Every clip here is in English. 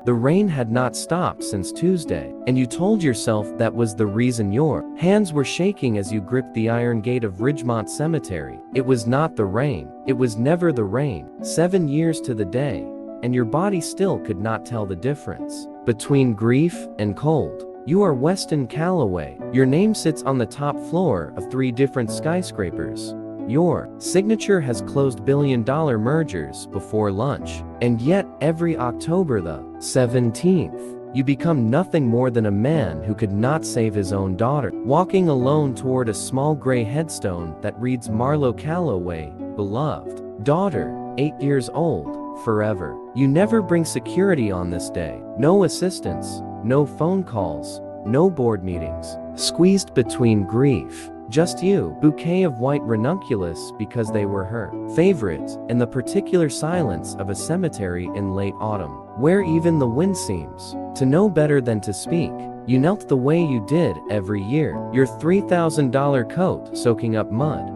The rain had not stopped since Tuesday, and you told yourself that was the reason your hands were shaking as you gripped the iron gate of Ridgemont Cemetery. It was not the rain. It was never the rain. 7 years to the day, and your body still could not tell the difference between grief and cold. You are Weston Calloway. Your name sits on the top floor of 3 different skyscrapers. Your signature has closed billion-dollar mergers before lunch. And yet, every October the 17th, you become nothing more than a man who could not save his own daughter, walking alone toward a small gray headstone that reads Marlowe Calloway, beloved daughter, 8 years old, forever. You never bring security on this day. No assistance, no phone calls, no board meetings. Squeezed between grief. Just you, bouquet of white ranunculus because they were her favorite, and the particular silence of a cemetery in late autumn, where even the wind seems to know better than to speak. You knelt the way you did every year, your $3,000 coat soaking up mud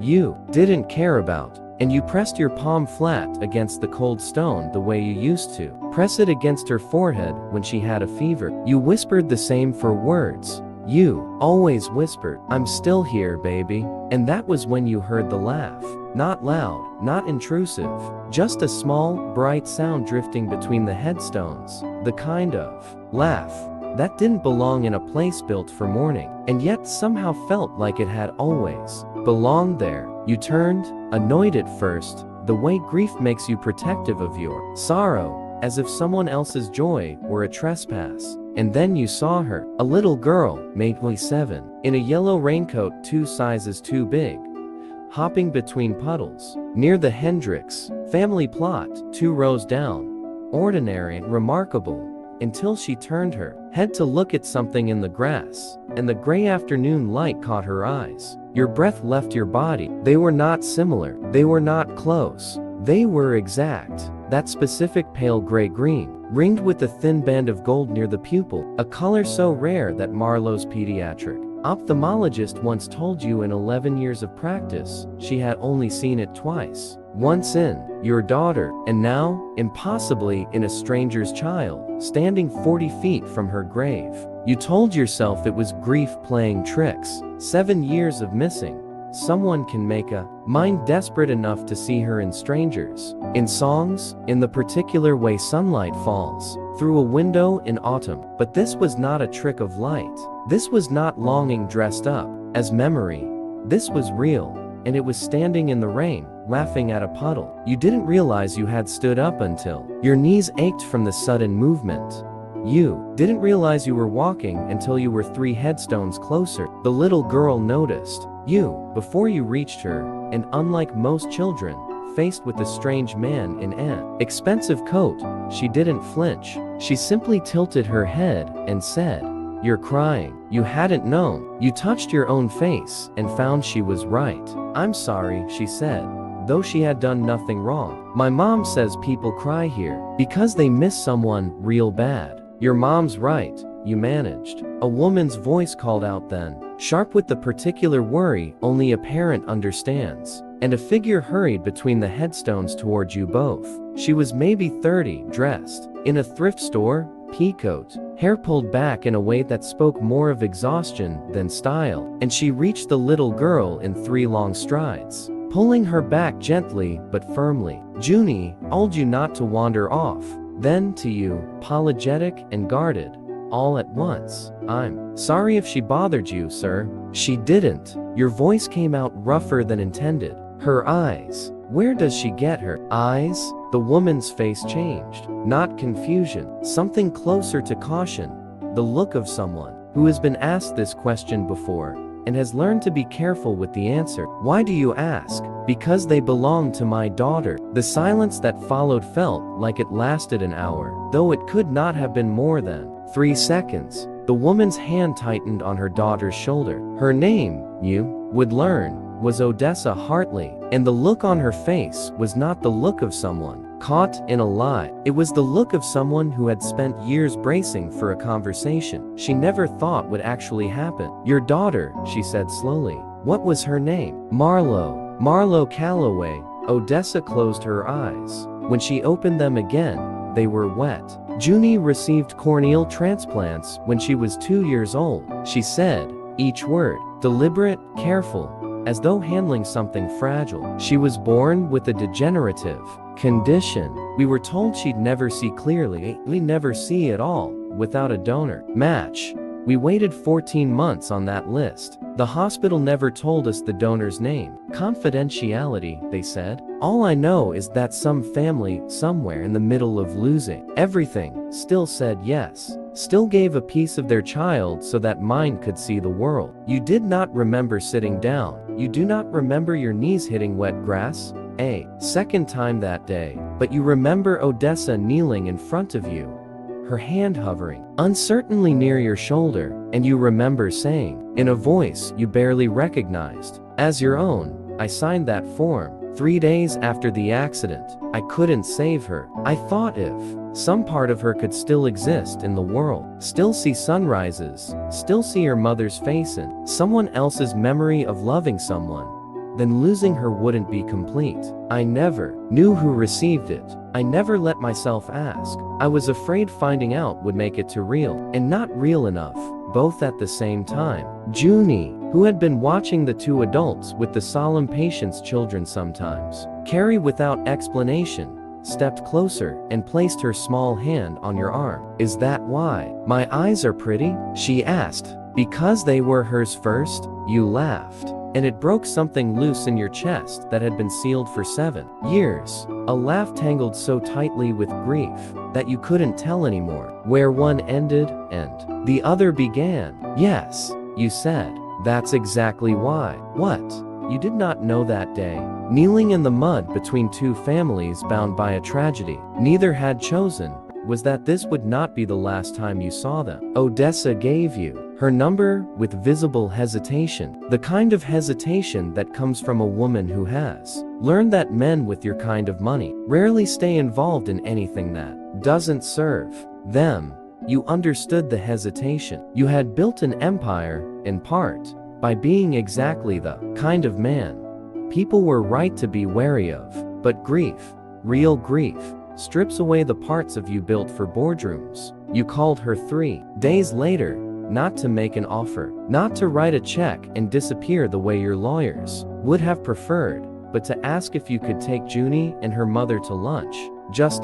you didn't care about, and you pressed your palm flat against the cold stone the way you used to press it against her forehead when she had a fever. You whispered the same for words. You always whispered, "I'm still here, baby." And that was when you heard the laugh. Not loud, not intrusive, just a small, bright sound drifting between the headstones. The kind of laugh that didn't belong in a place built for mourning, and yet somehow felt like it had always belonged there. You turned, annoyed at first, the way grief makes you protective of your sorrow, as if someone else's joy were a trespass. And then you saw her, a little girl, maybe 7, in a yellow raincoat 2 sizes too big, hopping between puddles, near the Hendricks family plot, 2 rows down. Ordinary, remarkable, until she turned her head to look at something in the grass, and the gray afternoon light caught her eyes. Your breath left your body. They were not similar. They were not close. They were exact. That specific pale gray-green, ringed with a thin band of gold near the pupil, a color so rare that Marlowe's pediatric ophthalmologist once told you in 11 years of practice, she had only seen it twice. Once in your daughter, and now, impossibly, in a stranger's child, standing 40 feet from her grave. You told yourself it was grief playing tricks. 7 years of missing. Someone can make a mind desperate enough to see her in strangers, in songs, in the particular way sunlight falls through a window in autumn. But this was not a trick of light. This was not longing dressed up as memory. This was real, and it was standing in the rain, laughing at a puddle. You didn't realize you had stood up until your knees ached from the sudden movement. You didn't realize you were walking until you were 3 headstones closer. The little girl noticed you before you reached her, and unlike most children, faced with a strange man in an expensive coat, she didn't flinch. She simply tilted her head and said, "You're crying." You hadn't known. You touched your own face and found she was right. "I'm sorry," she said, though she had done nothing wrong. "My mom says people cry here because they miss someone real bad." "Your mom's right," you managed. A woman's voice called out then, sharp with the particular worry only a parent understands. And a figure hurried between the headstones towards you both. She was maybe 30, dressed in a thrift store peacoat, hair pulled back in a way that spoke more of exhaustion than style, and she reached the little girl in 3 long strides, pulling her back gently but firmly. "Junie, told you not to wander off." Then to you, apologetic and guarded, all at once, "I'm sorry if she bothered you, sir." "She didn't." Your voice came out rougher than intended. "Her eyes. Where does she get her eyes?" The woman's face changed. Not confusion, something closer to caution. The look of someone who has been asked this question before and has learned to be careful with the answer. "Why do you ask?" "Because they belong to my daughter." The silence that followed felt like it lasted an hour, though it could not have been more than 3 seconds. The woman's hand tightened on her daughter's shoulder. Her name, you would learn, was Odessa Hartley, and the look on her face was not the look of someone caught in a lie. It was the look of someone who had spent years bracing for a conversation she never thought would actually happen. "Your daughter," she said slowly. "What was her name?" "Marlowe. Marlowe Calloway." Odessa closed her eyes. When she opened them again, they were wet. Junie received corneal transplants when she was 2 years old. She said, each word, deliberate, careful, as though handling something fragile. She was born with a degenerative condition. We were told she'd never see clearly, never see at all, without a donor match. We waited 14 months on that list. The hospital never told us the donor's name. Confidentiality, they said. All I know is that some family, somewhere in the middle of losing everything, still said yes. Still gave a piece of their child so that mine could see the world. You did not remember sitting down. You do not remember your knees hitting wet grass a second time that day. But you remember Odessa kneeling in front of you, her hand hovering uncertainly near your shoulder, and you remember saying, in a voice you barely recognized, as your own, I signed that form. 3 days after the accident, I couldn't save her. I thought if some part of her could still exist in the world, still see sunrises, still see her mother's face in someone else's memory of loving someone, then losing her wouldn't be complete. I never knew who received it. I never let myself ask. I was afraid finding out would make it too real, and not real enough, both at the same time. Junie, who had been watching the two adults with the solemn patience children sometimes carry without explanation, stepped closer and placed her small hand on your arm. Is that why my eyes are pretty? She asked. Because they were hers first? You laughed, and it broke something loose in your chest that had been sealed for 7 years. A laugh tangled so tightly with grief that you couldn't tell anymore where one ended and the other began. Yes, you said. That's exactly why. What? You did not know that day. Kneeling in the mud between two families bound by a tragedy neither had chosen, was that this would not be the last time you saw them. Odessa gave you her number with visible hesitation, the kind of hesitation that comes from a woman who has learned that men with your kind of money rarely stay involved in anything that doesn't serve them. You understood the hesitation. You had built an empire, in part, by being exactly the kind of man people were right to be wary of. But grief, real grief, strips away the parts of you built for boardrooms. You called her 3 days later, not to make an offer, not to write a check and disappear the way your lawyers would have preferred, but to ask if you could take Junie and her mother to lunch, just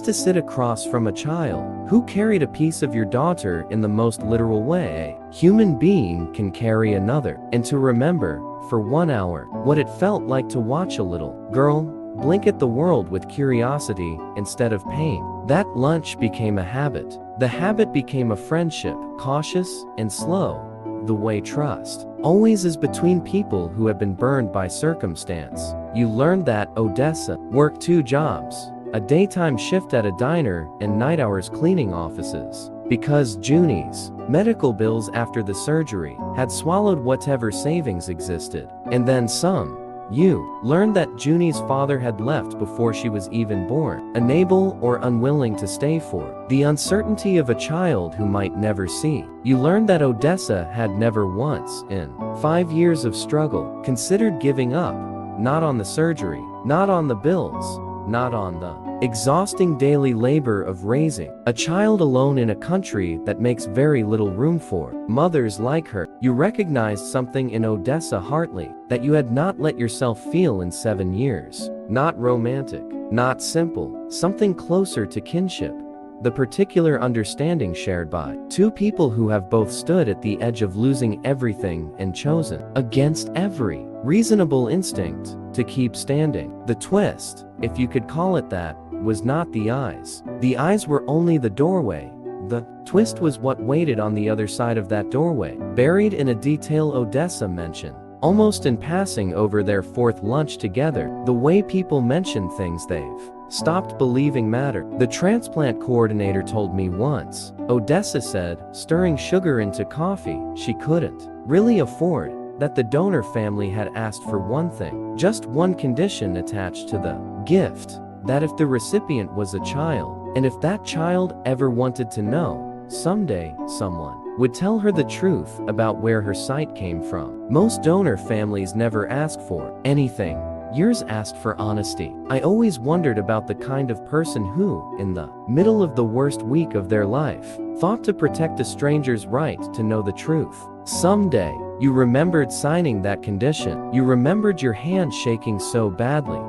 to sit across from a child who carried a piece of your daughter in the most literal way a human being can carry another, and to remember, for 1 hour, what it felt like to watch a little girl blink at the world with curiosity instead of pain. That lunch became a habit. The habit became a friendship, cautious and slow, the way trust always is between people who have been burned by circumstance. You learned that Odessa worked 2 jobs, a daytime shift at a diner and night hours cleaning offices, because Junie's medical bills after the surgery had swallowed whatever savings existed, and then some. You learned that Junie's father had left before she was even born, unable or unwilling to stay for the uncertainty of a child who might never see. You learned that Odessa had never once, in 5 years of struggle, considered giving up, not on the surgery, not on the bills, not on the exhausting daily labor of raising a child alone in a country that makes very little room for mothers like her. You recognized something in Odessa Hartley that you had not let yourself feel in 7 years. Not romantic, not simple, something closer to kinship. The particular understanding shared by 2 people who have both stood at the edge of losing everything and chosen, against every reasonable instinct, to keep standing. The twist, if you could call it that, was not the eyes. The eyes were only the doorway. The twist was what waited on the other side of that doorway, buried in a detail Odessa mentioned, almost in passing over their 4th lunch together, the way people mention things they've stopped believing matter. The transplant coordinator told me once, Odessa said, stirring sugar into coffee, she couldn't really afford, that the donor family had asked for one thing, just one condition attached to the gift, that if the recipient was a child, and if that child ever wanted to know, someday, someone would tell her the truth about where her sight came from. Most donor families never ask for anything. Yours asked for honesty. I always wondered about the kind of person who, in the middle of the worst week of their life, thought to protect a stranger's right to know the truth. Someday, you remembered signing that condition. You remembered your hand shaking so badly.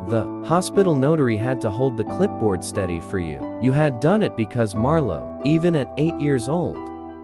The hospital notary had to hold the clipboard steady for you. You had done it because Marlowe, even at 8 years old,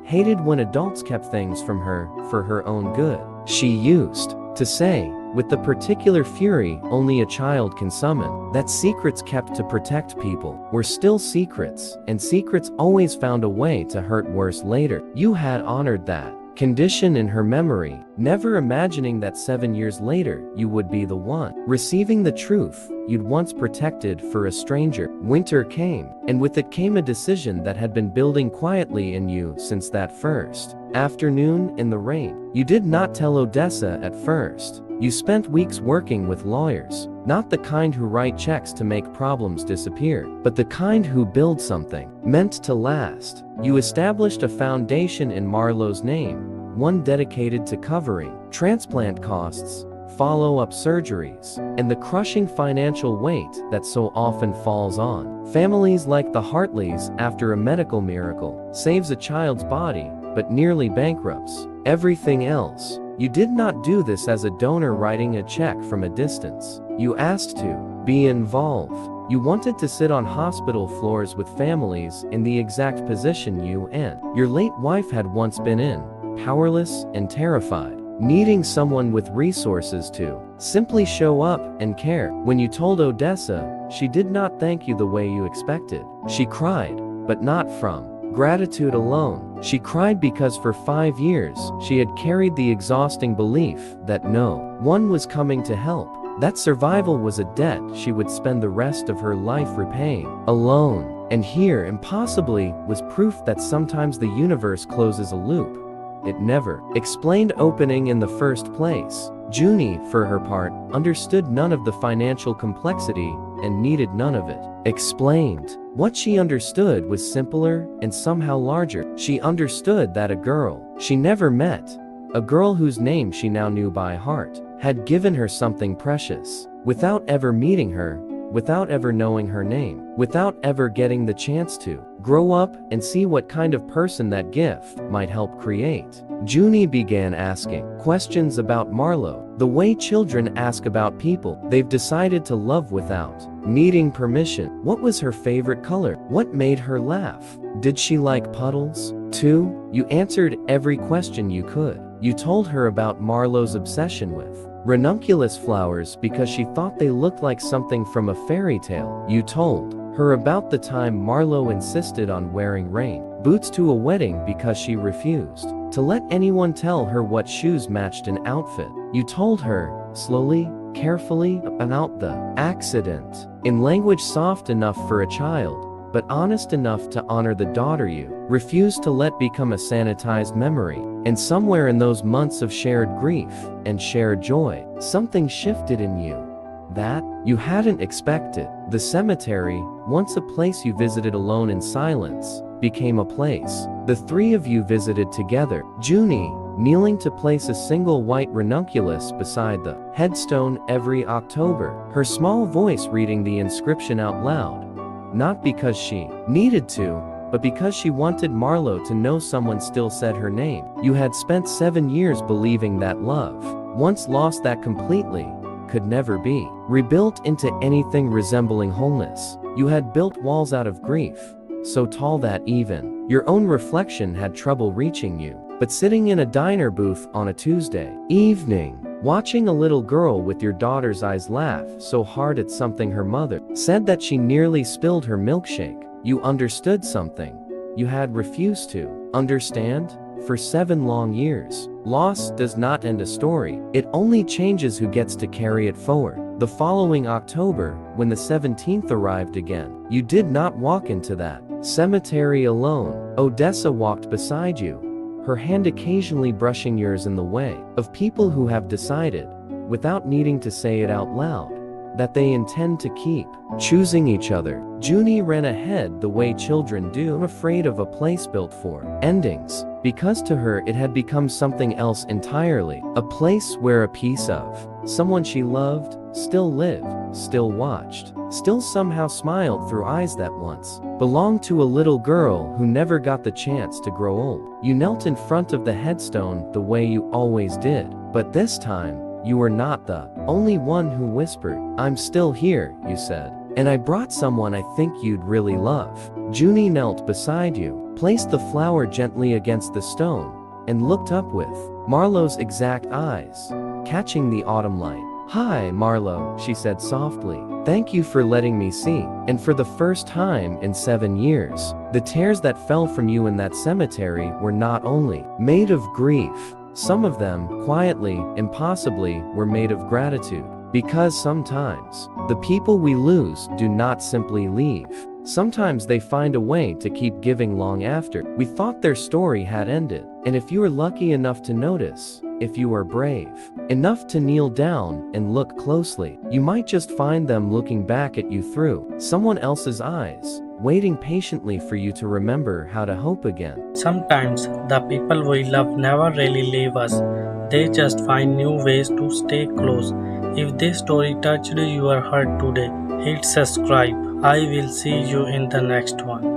hated when adults kept things from her for her own good. She used to say, with the particular fury only a child can summon, that secrets kept to protect people were still secrets, and secrets always found a way to hurt worse later. You had honored that condition in her memory, never imagining that 7 years later you would be the one receiving the truth you'd once protected for a stranger. Winter came, and with it came a decision that had been building quietly in you since that first afternoon in the rain. You did not tell Odessa at first. You spent weeks working with lawyers, not the kind who write checks to make problems disappear, but the kind who build something meant to last. You established a foundation in Marlowe's name, one dedicated to covering transplant costs, follow-up surgeries, and the crushing financial weight that so often falls on families like the Hartleys after a medical miracle saves a child's body but nearly bankrupts everything else. You did not do this as a donor writing a check from a distance. You asked to be involved. You wanted to sit on hospital floors with families in the exact position you and your late wife had once been in, powerless and terrified, needing someone with resources to simply show up and care. When you told Odessa, she did not thank you the way you expected. She cried, but not from gratitude alone. She cried because for 5 years, she had carried the exhausting belief that no one was coming to help, that survival was a debt she would spend the rest of her life repaying alone. And here, impossibly, was proof that sometimes the universe closes a loop it never explained opening in the first place. Junie, for her part, understood none of the financial complexity and needed none of it explained. What she understood was simpler and somehow larger. She understood that a girl she never met, a girl whose name she now knew by heart, had given her something precious, without ever meeting her, without ever knowing her name, without ever getting the chance to grow up and see what kind of person that gift might help create. Junie began asking questions about Marlowe, the way children ask about people they've decided to love without needing permission. What was her favorite color? What made her laugh? Did she like puddles, too? You answered every question you could. You told her about Marlowe's obsession with ranunculus flowers because she thought they looked like something from a fairy tale. You told her about the time Marlowe insisted on wearing rain boots to a wedding because she refused to let anyone tell her what shoes matched an outfit. You told her, slowly, carefully, about the accident, in language soft enough for a child, but honest enough to honor the daughter you refused to let become a sanitized memory. And somewhere in those months of shared grief and shared joy, something shifted in you that you hadn't expected. The cemetery, once a place you visited alone in silence, became a place the three of you visited together. Junie, kneeling to place a single white ranunculus beside the headstone every October, her small voice reading the inscription out loud, not because she needed to, but because she wanted Marlowe to know someone still said her name. You had spent 7 years believing that love, once lost that completely, could never be rebuilt into anything resembling wholeness. You had built walls out of grief, so tall that even your own reflection had trouble reaching you. But sitting in a diner booth on a Tuesday evening, watching a little girl with your daughter's eyes laugh so hard at something her mother said that she nearly spilled her milkshake, you understood something you had refused to understand for 7 long years. Loss does not end a story, it only changes who gets to carry it forward. The following October, when the 17th arrived again, you did not walk into that cemetery alone. Odessa walked beside you, her hand occasionally brushing yours in the way of people who have decided, without needing to say it out loud, that they intend to keep choosing each other. Junie ran ahead the way children do, afraid of a place built for endings, because to her it had become something else entirely, a place where a piece of someone she loved still lived, still watched, still somehow smiled through eyes that once belonged to a little girl who never got the chance to grow old. You knelt in front of the headstone the way you always did, but this time, you were not the only one who whispered, "I'm still here," you said. "And I brought someone I think you'd really love." Junie knelt beside you, placed the flower gently against the stone, and looked up with Marlowe's exact eyes, catching the autumn light. "Hi, Marlowe," she said softly. "Thank you for letting me see." And for the first time in 7 years, the tears that fell from you in that cemetery were not only made of grief, some of them, quietly, impossibly, were made of gratitude. Because sometimes, the people we lose do not simply leave. Sometimes they find a way to keep giving long after we thought their story had ended. And if you are lucky enough to notice, if you are brave enough to kneel down and look closely, you might just find them looking back at you through someone else's eyes, waiting patiently for you to remember how to hope again. Sometimes the people we love never really leave us, they just find new ways to stay close. If this story touched your heart today, hit subscribe. I will see you in the next one.